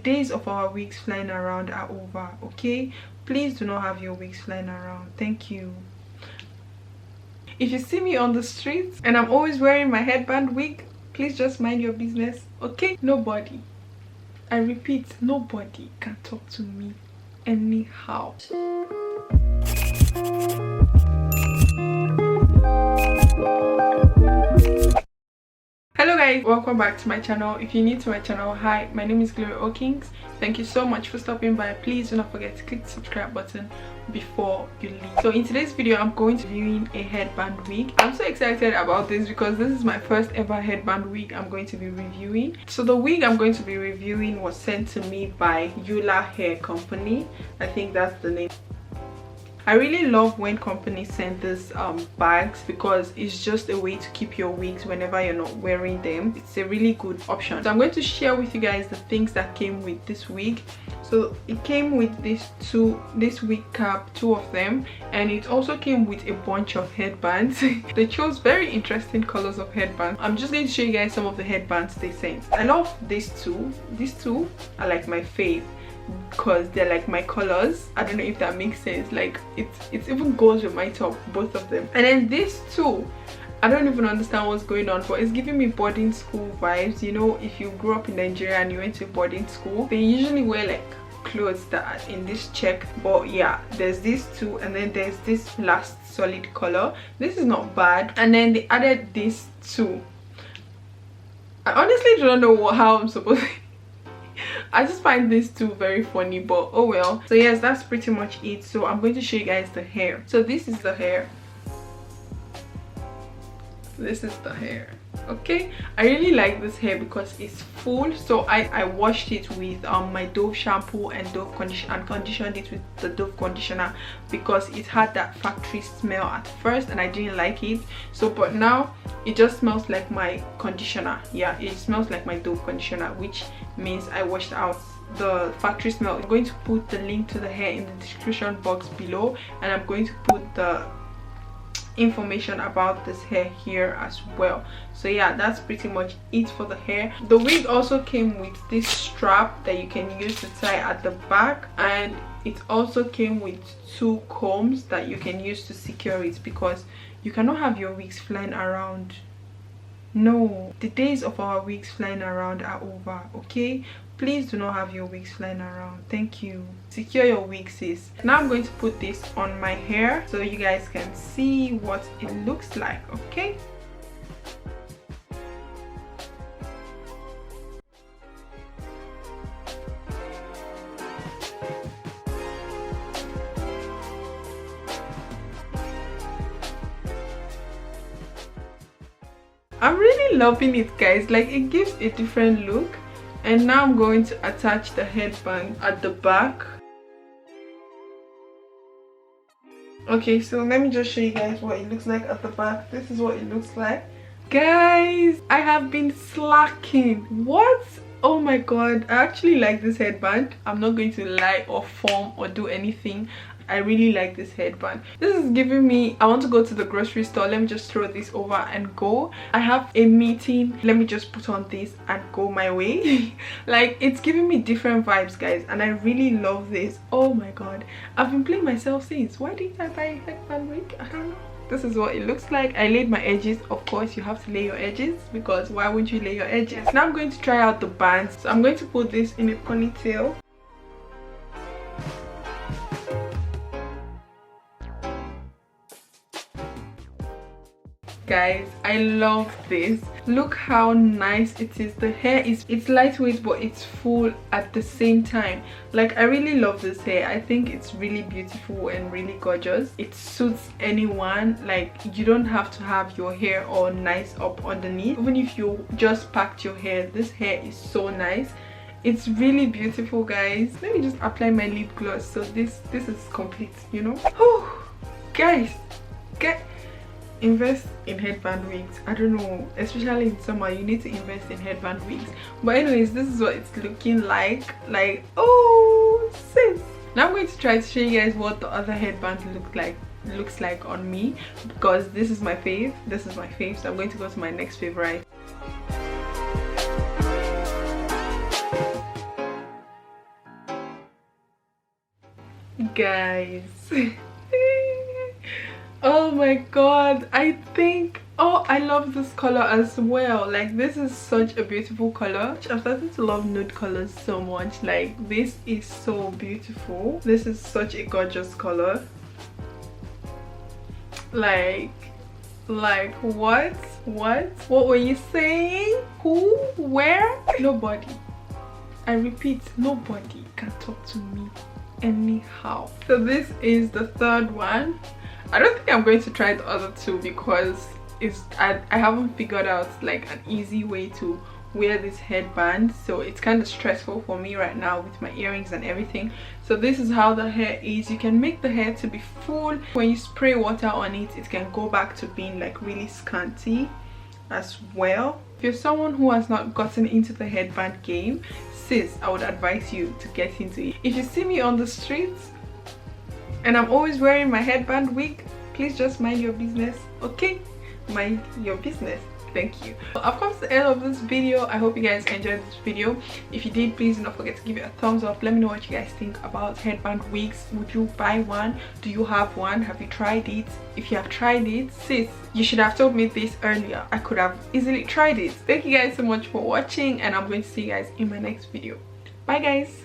days of our wigs flying around are over, okay? Please do not have your wigs flying around. Thank you. If you see me on the streets and I'm always wearing my headband wig, please just mind your business, okay? Nobody, I repeat, nobody can talk to me anyhow. Hello guys, welcome back to my channel. If you're new to my channel, hi, my name is Glory Okings. Thank you so much for stopping by. Please do not forget to click the subscribe button before you leave. So in today's video, I'm going to be reviewing a headband wig. I'm so excited about this because this is my first ever headband wig I'm going to be reviewing. So the wig I'm going to be reviewing was sent to me by Eula Hair Company. I think that's the name. I really love when companies send this bags because it's just a way to keep your wigs whenever you're not wearing them. It's a really good option. So I'm going to share with you guys the things that came with this wig. So it came with this wig cap, 2 of them, and it also came with a bunch of headbands. They chose very interesting colors of headbands. I'm just going to show you guys some of the headbands they sent. I love these two. These two are like my fave because they're like my colors. I don't know if that makes sense. Like it even goes with my top, both of them. And then these two, I don't even understand what's going on, but it's giving me boarding school vibes. You know, if you grew up in Nigeria and you went to boarding school, they usually wear like clothes that are in this check. But yeah, there's these two, and then there's this last solid color. This is not bad. And then they added these two. I honestly don't know how I'm supposed to I just find these two very funny, but oh well. So yes, that's pretty much it. So I'm going to show you guys the hair. So this is the hair. This is the hair. Okay, I really like this hair because it's full. So I washed it with my Dove shampoo and Dove conditioner, and conditioned it with the Dove conditioner because it had that factory smell at first and I didn't like it. So but now it just smells like my conditioner. Yeah, it smells like my Dove conditioner, which means I washed out the factory smell. I'm going to put the link to the hair in the description box below, and I'm going to put the information about this hair here as well. So yeah, that's pretty much it for the hair. The wig also came with this strap that you can use to tie at the back, and it also came with 2 combs that you can use to secure it because you cannot have your wigs flying around. No, the days of our wigs flying around are over, okay? Please do not have your wigs flying around. Thank you. Secure your wigs, sis. Now I'm going to put this on my hair so you guys can see what it looks like, okay? I'm really loving it, guys. Like, it gives a different look. And now I'm going to attach the headband at the back. Okay, so let me just show you guys what it looks like at the back. This is what it looks like. Guys, I have been slacking. What? Oh my god, I actually like this headband. I'm not going to lie or form or do anything. I really like this headband. This is giving me, I want to go to the grocery store, let me just throw this over and go. I have a meeting, let me just put on this and go my way. Like, it's giving me different vibes, guys, and I really love this. Oh my god, I've been playing myself since. Why didn't I buy a headband wig? I don't know. This is what it looks like. I laid my edges. Of course, you have to lay your edges because why wouldn't you lay your edges? Now I'm going to try out the bands. So I'm going to put this in a ponytail. Guys, I love this. Look how nice it is. The hair it's lightweight but it's full at the same time. Like, I really love this hair. I think it's really beautiful and really gorgeous. It suits anyone. Like, you don't have to have your hair all nice up underneath. Even if you just packed your hair, this hair is so nice. It's really beautiful, guys. Let me just apply my lip gloss so this is complete, you know. Oh guys, invest in headband wigs. I don't know, especially in summer you need to invest in headband wigs. But anyways, this is what it's looking like. Like, oh sis. Now I'm going to try to show you guys what the other headband looks like on me, because this is my fave. So I'm going to go to my next favorite. guys. Oh my god, I think, oh, I love this color as well. Like, this is such a beautiful color. I'm starting to love nude colors so much. Like, this is so beautiful. This is such a gorgeous color. Like what were you saying? Who? Where? Nobody, I repeat, nobody can talk to me anyhow. So this is the third one. I don't think I'm going to try the other two because I haven't figured out like an easy way to wear this headband, so it's kind of stressful for me right now with my earrings and everything. So this is how the hair is. You can make the hair to be full. When you spray water on it, it can go back to being like really scanty as well. If you're someone who has not gotten into the headband game, sis, I would advise you to get into it. If you see me on the streets and I'm always wearing my headband wig, please just mind your business, okay? Mind your business. Thank you. I've come to the end of this video. I hope you guys enjoyed this video. If you did, please do not forget to give it a thumbs up. Let me know what you guys think about headband wigs. Would you buy one? Do you have one? Have you tried it? If you have tried it, sis, you should have told me this earlier. I could have easily tried it. Thank you guys so much for watching, and I'm going to see you guys in my next video. Bye guys.